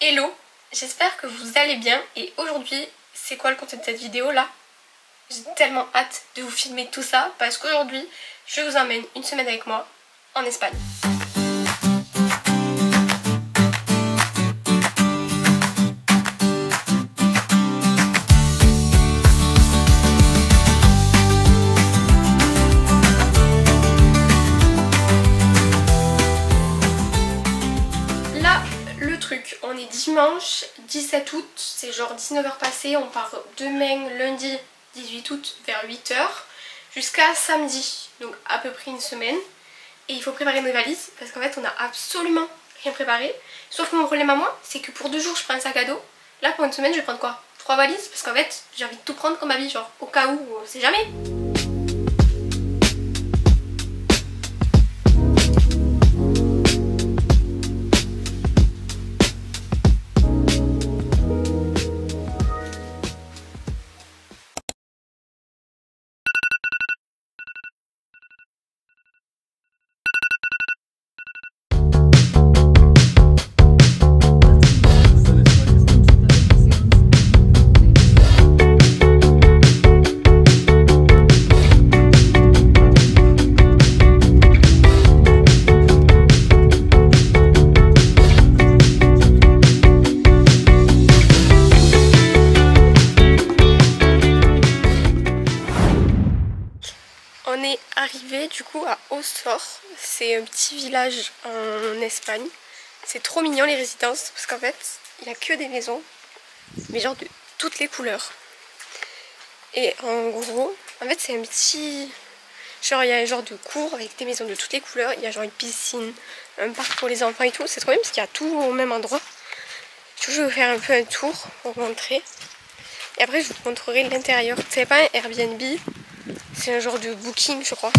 Hello, j'espère que vous allez bien et aujourd'hui, c'est quoi le contenu de cette vidéo là? J'ai tellement hâte de vous filmer tout ça parce qu'aujourd'hui, je vous emmène une semaine avec moi en Espagne. On est dimanche 17 août, c'est genre 19h passé, on part demain lundi 18 août vers 8h jusqu'à samedi, donc à peu près une semaine. Et il faut préparer nos valises parce qu'en fait on a absolument rien préparé. Sauf que mon problème à moi, c'est que pour 2 jours je prends un sac à dos. Là pour une semaine je vais prendre quoi? 3 valises parce qu'en fait j'ai envie de tout prendre comme ma vie, genre au cas où, on sait jamais. On est arrivé du coup à Osor, c'est un petit village en Espagne. C'est trop mignon les résidences parce qu'en fait il n'y a que des maisons, mais genre de toutes les couleurs. Et en gros, en fait c'est un petit... genre il y a un genre de cour avec des maisons de toutes les couleurs, il y a genre une piscine, un parc pour les enfants et tout, c'est trop bien parce qu'il y a tout au même endroit. Je vais vous faire un peu un tour pour vous montrer. Et après je vous montrerai l'intérieur. C'est pas un Airbnb. C'est un genre de booking, je crois.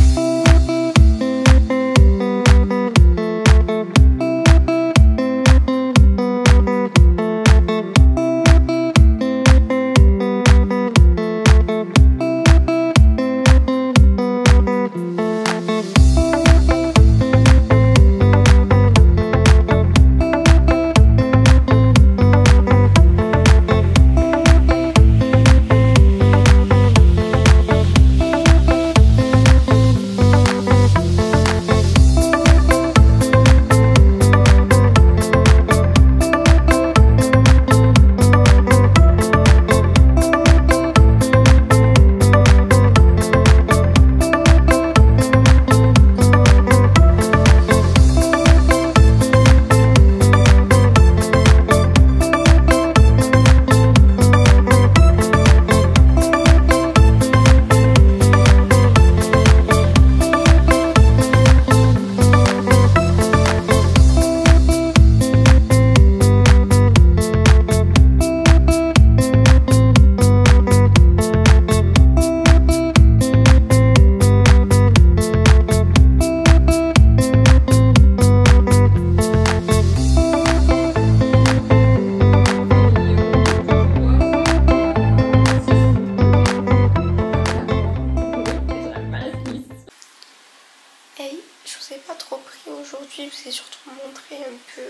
Aujourd'hui, je vous ai surtout montré un peu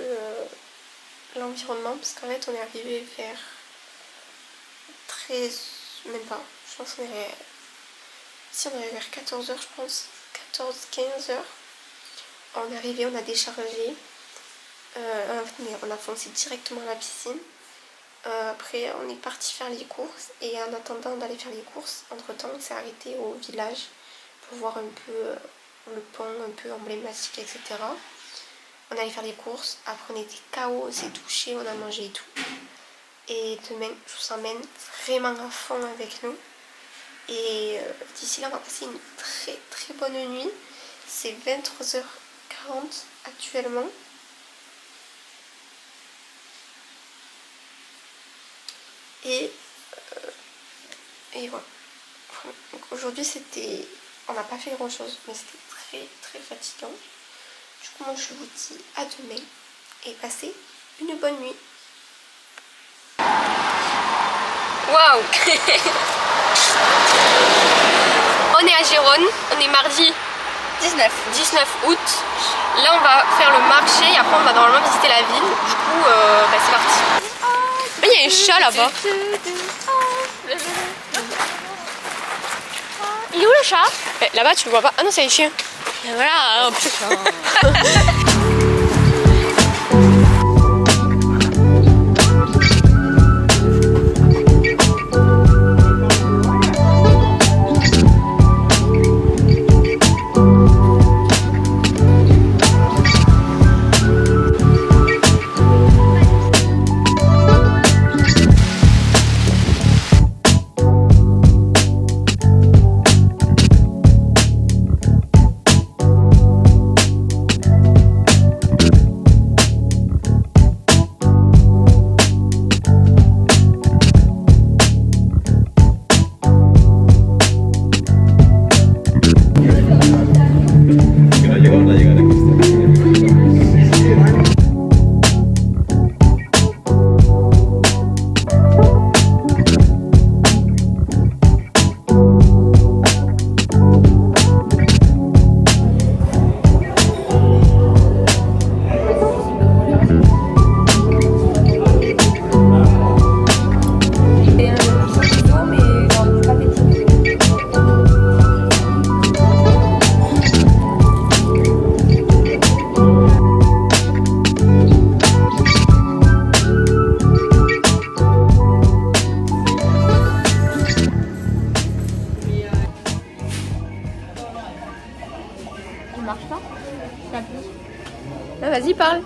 l'environnement parce qu'en fait on est arrivé vers 13, même pas, je pense qu'on est... Si on est vers 14h je pense, 14-15h. On est arrivé, on a déchargé, mais on a foncé directement à la piscine. Après on est parti faire les courses et en attendant d'aller faire les courses, entre temps on s'est arrêté au village pour voir un peu... le pont un peu emblématique, etc. On allait faire les courses, après on était KO, on s'est touché, on a mangé et tout. Et demain, je vous emmène vraiment à fond avec nous. Et d'ici là, on va passer une très très bonne nuit. C'est 23h40 actuellement. Et voilà. Donc aujourd'hui, c'était... On n'a pas fait grand chose, mais c'était très très fatigant. Du coup, moi je vous dis à demain et passez une bonne nuit. Waouh. On est à Gérone, on est mardi 19 août. Là on va faire le marché et après on va normalement visiter la ville. Du coup c'est parti. chat là-bas. Il est où le chat? Là-bas tu le vois pas. Ah non, c'est les chiens. Et voilà, putain. Ah, vas-y, parle.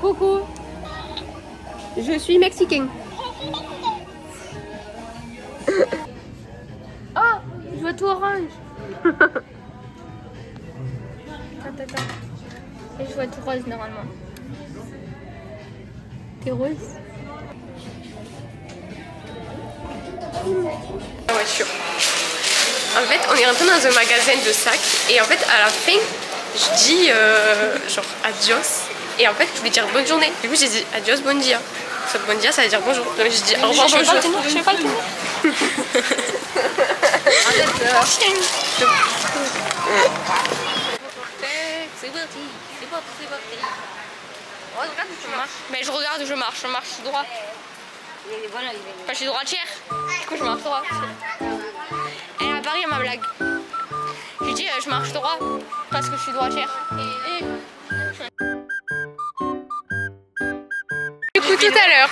Coucou. Je suis mexicain. Oh, je vois tout orange. Attends. Et je vois tout rose normalement. T'es rose? La voiture. En fait, on est rentré dans un magasin de sacs et en fait, à la fin, je dis genre adios et en fait, je voulais dire bonne journée. Du coup, j'ai dit adios, bon dia. Sauf bon dia, ça veut dire bonjour. Donc, j'ai dit au revoir, bonjour. Je fais pas le tenir. Mais je regarde, je marche droit. Enfin, je suis droitière. Du coup, je marche droit. Elle a parié à ma blague. J'ai dit je marche droit parce que je suis droitière. Du coup, tout à l'heure,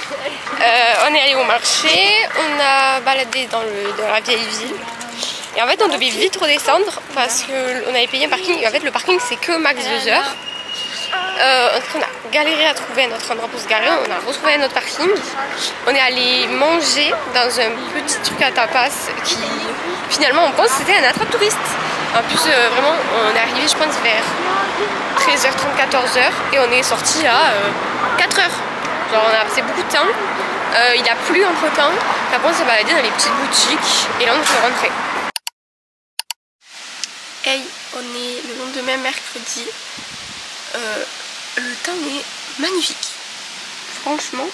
on est allé au marché, on a baladé dans la vieille ville. Et en fait, on devait vite redescendre parce qu'on avait payé un parking. Et en fait, le parking, c'est que max 2 heures. On a galéré à trouver notre endroit pour se garer, on a retrouvé un autre parking. On est allé manger dans un petit truc à tapas qui finalement on pense que c'était un attrape-touriste. En plus vraiment on est arrivé je pense vers 13h30, 14h et on est sorti à 4h. Genre on a passé beaucoup de temps, il a plu entre temps, après on s'est baladé dans les petites boutiques et là on est rentré. Hey, on est le lendemain mercredi. Le temps est magnifique. Franchement,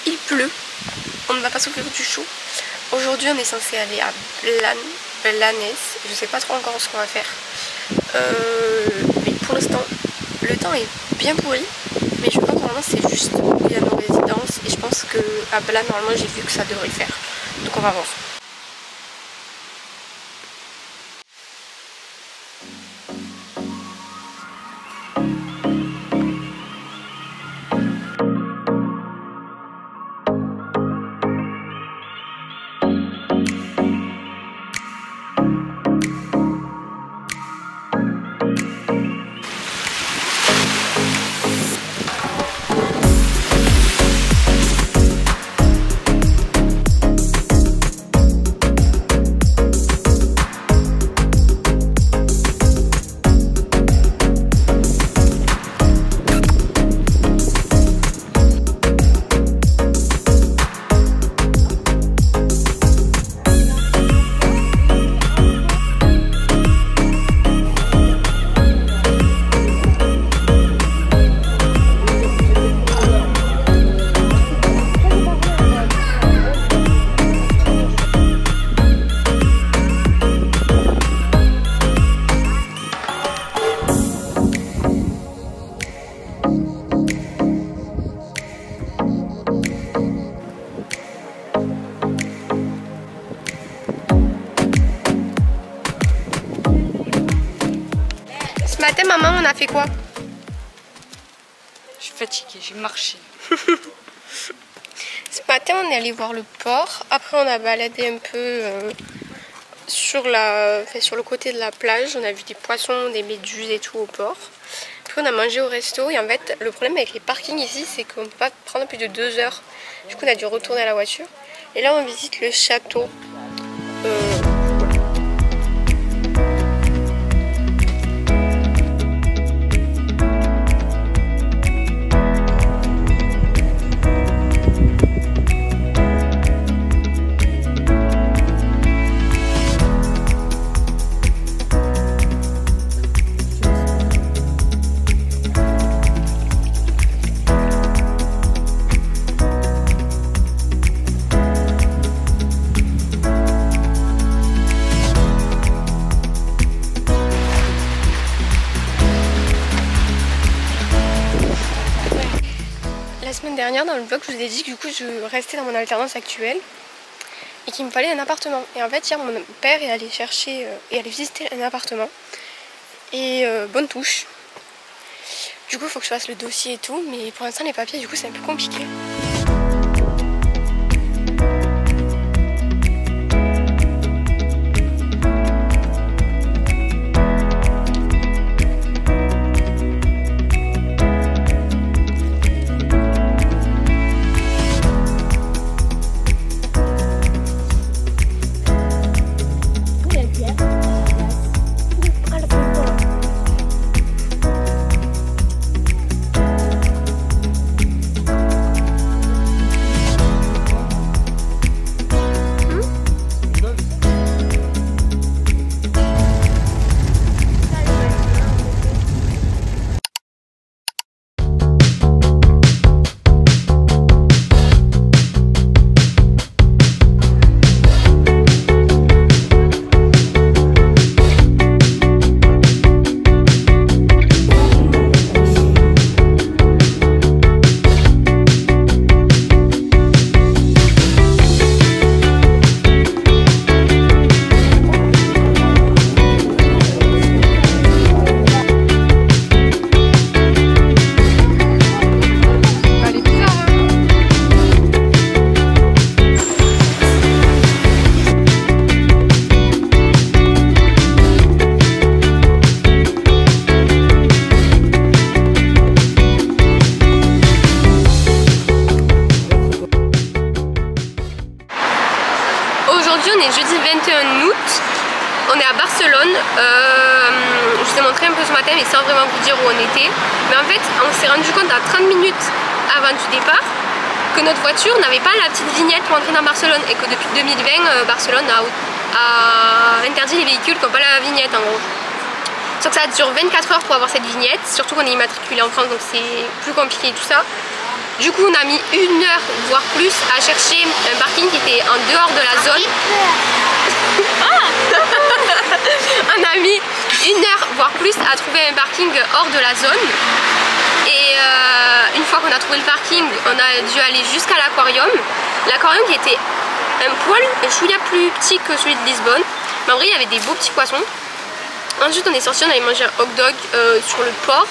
il pleut. On ne va pas souffrir du chaud. Aujourd'hui, on est censé aller à Blanes. Je sais pas trop encore ce qu'on va faire. Mais pour l'instant, le temps est bien pourri. Mais je pense que normalement, c'est juste où il y a nos résidences. Et je pense qu'à Blanes, normalement, j'ai vu que ça devrait faire. Donc, on va voir. Ce matin, maman, on a fait quoi? Je suis fatiguée, j'ai marché. Ce matin, on est allé voir le port. Après, on a baladé un peu sur le côté de la plage. On a vu des poissons, des méduses et tout au port. Puis on a mangé au resto. Et en fait, le problème avec les parkings ici, c'est qu'on ne peut pas prendre plus de 2 heures. Du coup, on a dû retourner à la voiture. Et là, on visite le château. La semaine dernière, dans le vlog, je vous ai dit que du coup, je restais dans mon alternance actuelle et qu'il me fallait un appartement. Et en fait, hier, mon père est allé chercher et allé visiter un appartement. Et bonne touche. Du coup, il faut que je fasse le dossier et tout, mais pour l'instant, les papiers, du coup, c'est un peu compliqué. On est jeudi 21 août, on est à Barcelone. Je vous ai montré un peu ce matin mais sans vraiment vous dire où on était. Mais en fait on s'est rendu compte à 30 minutes avant du départ que notre voiture n'avait pas la petite vignette pour entrer dans Barcelone et que depuis 2020 Barcelone a interdit les véhicules qui n'ont pas la vignette en gros. Sauf que ça dure 24 heures pour avoir cette vignette, surtout qu'on est immatriculé en France donc c'est plus compliqué et tout ça. Du coup on a mis 1 heure voire plus à chercher un parking qui était en dehors de la zone. On a mis 1 heure voire plus à trouver un parking hors de la zone. Et une fois qu'on a trouvé le parking, on a dû aller jusqu'à l'aquarium. L'aquarium qui était un poil, un chouïa plus petit que celui de Lisbonne. Mais en vrai il y avait des beaux petits poissons. Ensuite on est sorti, on allait manger un hot dog sur le port.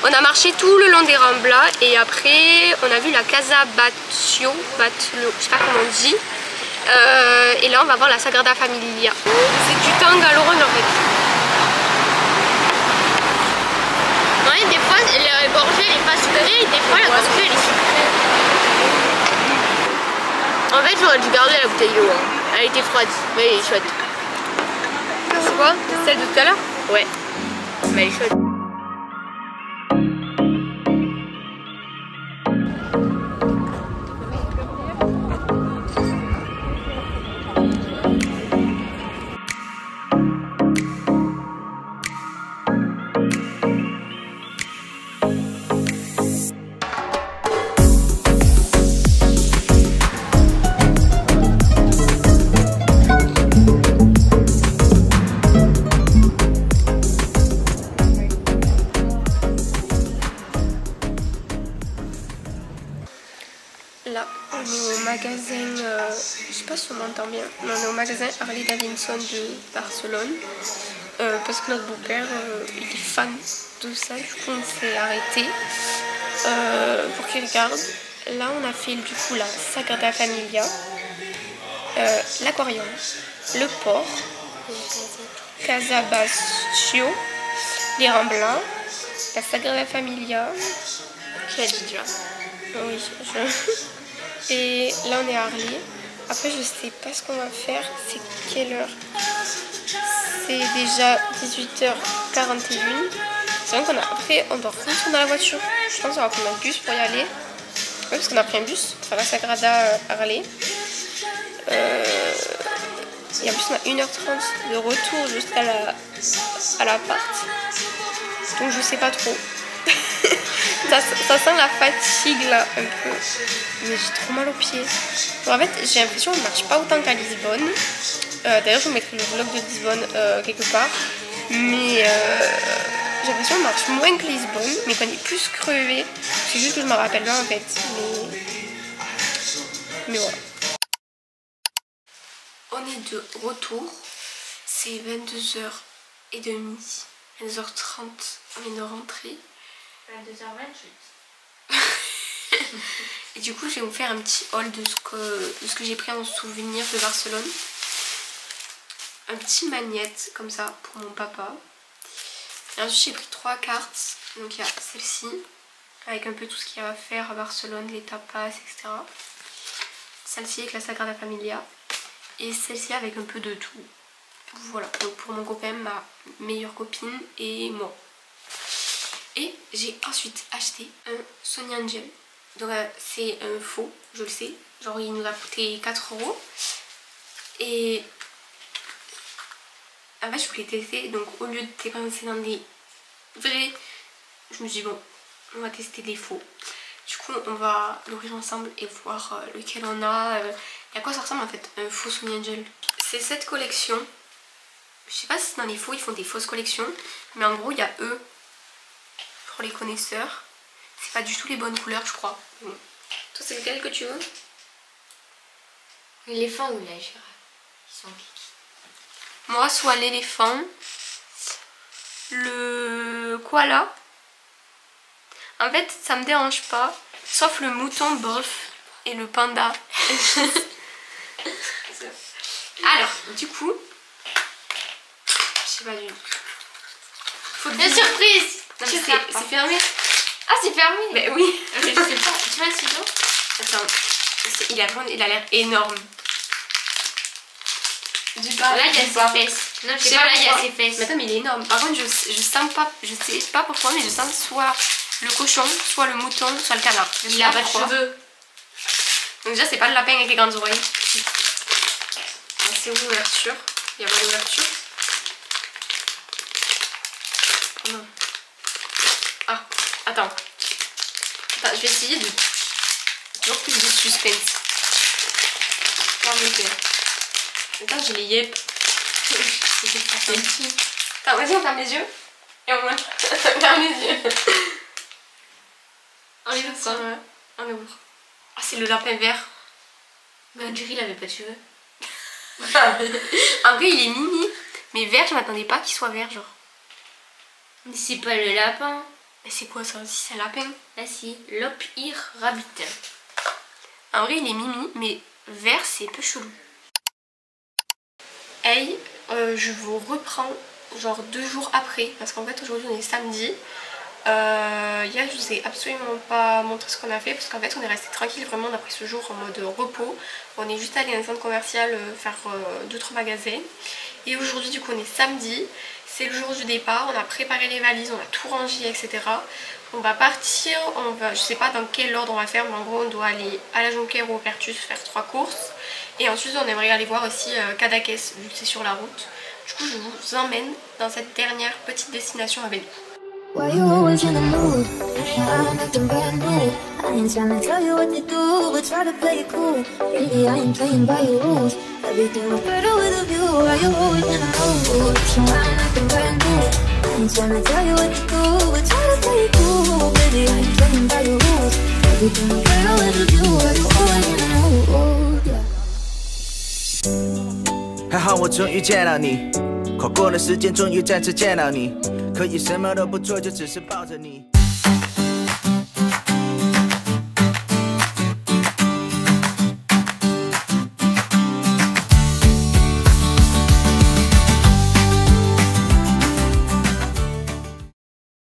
On a marché tout le long des Ramblas et après on a vu la Casa Batlló, je sais pas comment on dit. Et là on va voir la Sagrada Familia. C'est du tang à l'orange en fait. Ouais, des fois la gorgée elle est pas sucrée et des fois la gorgée elle est sucrée. En fait j'aurais dû garder la bouteille d'eau, hein. Elle était froide, mais elle est chouette. C'est quoi? Celle de tout à l'heure? Ouais, mais elle est chouette. Là, on est au magasin, je sais pas si on m'entend bien, mais on est au magasin Harley Davidson de Barcelone. parce que notre beau-père il est fan de ça, du coup on s'est arrêté pour qu'il regarde. Là on a fait du coup la Sagrada Familia, l'aquarium, le port, Casa Bascio, les Ramblins, la Sagrada Familia. Je l'ai dit déjà. Oui, et là on est à Arles. Après je sais pas ce qu'on va faire, c'est quelle heure? C'est déjà 18h41. C'est vrai après on doit rentrer dans la voiture. Je pense qu'on va prendre un bus pour y aller. Oui, parce qu'on a pris un bus, enfin la Sagrada Arles. Et en plus on a 1h30 de retour jusqu'à l'appart. Donc je sais pas trop. ça sent la fatigue là un peu. Mais j'ai trop mal aux pieds. Donc, en fait j'ai l'impression qu'on ne marche pas autant qu'à Lisbonne. D'ailleurs je vous mettrai le vlog de Lisbonne quelque part. Mais j'ai l'impression qu'on marche moins que Lisbonne, mais qu'on est plus crevé. C'est juste que je me rappelle pas en fait. Mais voilà. On est de retour. C'est 22h30. 22h30, on vient de rentrer. 22h28. Et du coup je vais vous faire un petit haul de ce que j'ai pris en souvenir de Barcelone. Un petit magnète comme ça pour mon papa. Et ensuite j'ai pris 3 cartes. Donc il y a celle-ci avec un peu tout ce qu'il y a à faire à Barcelone, les tapas, etc. Celle-ci avec la Sagrada Familia. Et celle-ci avec un peu de tout. Voilà, donc pour mon copain, ma meilleure copine et moi. Et j'ai ensuite acheté un Sony Angel. Donc c'est un faux, je le sais. Genre il nous a coûté 4 €. Et en fait je voulais tester. Donc au lieu de dépenser dans des vrais, je me suis dit bon, on va tester des faux. Du coup on va l'ouvrir ensemble et voir lequel on a. Et à quoi ça ressemble en fait un faux Sony Angel. C'est cette collection. Je sais pas si dans les faux ils font des fausses collections. Mais en gros il y a eux. Pour les connaisseurs. C'est pas du tout les bonnes couleurs je crois. Bon. Toi c'est lequel que tu veux? L'éléphant ou la girafe? Ils sont kiki. Moi soit l'éléphant, le koala. En fait ça me dérange pas. Sauf le mouton bof et le panda. Alors du coup, je sais pas du tout. La surprise! C'est fermé. Ah c'est fermé? Mais oui. Mais je sais pas. Tu vois le ciseau? Attends, il a l'air énorme. Là il y a ses fesses. Non je sais pas, là il y a ses fesses. Mais attends mais il est énorme. Par contre je sens pas, je sais pas pourquoi mais je sens soit le cochon, soit le mouton, soit le canard. Il a pas de cheveux. Donc déjà c'est pas le lapin avec les grandes oreilles. C'est où l'ouverture? Il n'y a pas d'ouverture. Oh non. Ah, attends. Attends, je vais essayer de... Toujours plus de suspense. Attends, j'ai les yep. Attends, vas-y, on ferme les yeux. Et on montre. Ferme les yeux. On les ouvre quoi? On ouvre. Ah, c'est le lapin vert. Mais on dirait il avait pas de cheveux. En vrai, il est mini. Mais vert, je m'attendais pas qu'il soit vert, genre. Mais c'est pas le lapin. Mais c'est quoi ça aussi? C'est un lapin? Ah si, Lopir Rabbit. En vrai, il est mimi, mais vert, c'est un peu chelou. Hey, je vous reprends genre 2 jours après, parce qu'en fait aujourd'hui on est samedi. Hier je vous ai absolument pas montré ce qu'on a fait, parce qu'en fait on est resté tranquille vraiment on a pris ce jour en mode repos. On est juste allé dans un centre commercial faire 2-3 magasins. Et aujourd'hui du coup on est samedi, c'est le jour du départ, on a préparé les valises, on a tout rangé, etc. On va partir, je sais pas dans quel ordre on va faire, mais en gros on doit aller à la Jonquère ou au Pertus faire 3 courses. Et ensuite on aimerait aller voir aussi Cadaqués, vu que c'est sur la route. Du coup je vous emmène dans cette dernière petite destination avec nous. Why you always in the mood? I'm acting brand new. I ain't tryna tell you what to do, but try to play it cool. Really, I ain't playing by your rules. Everything was better with a view. Why you always in the mood? So I'm acting brand new. I ain't tryna tell you what to do, but try to play it cool. Baby, I ain't playing by your rules. Everything was better with a view. Why you always in the mood? Yeah. 还好我终于见到你跨过了时间，终于再次见到你，可以什么都不做，就只是抱着你。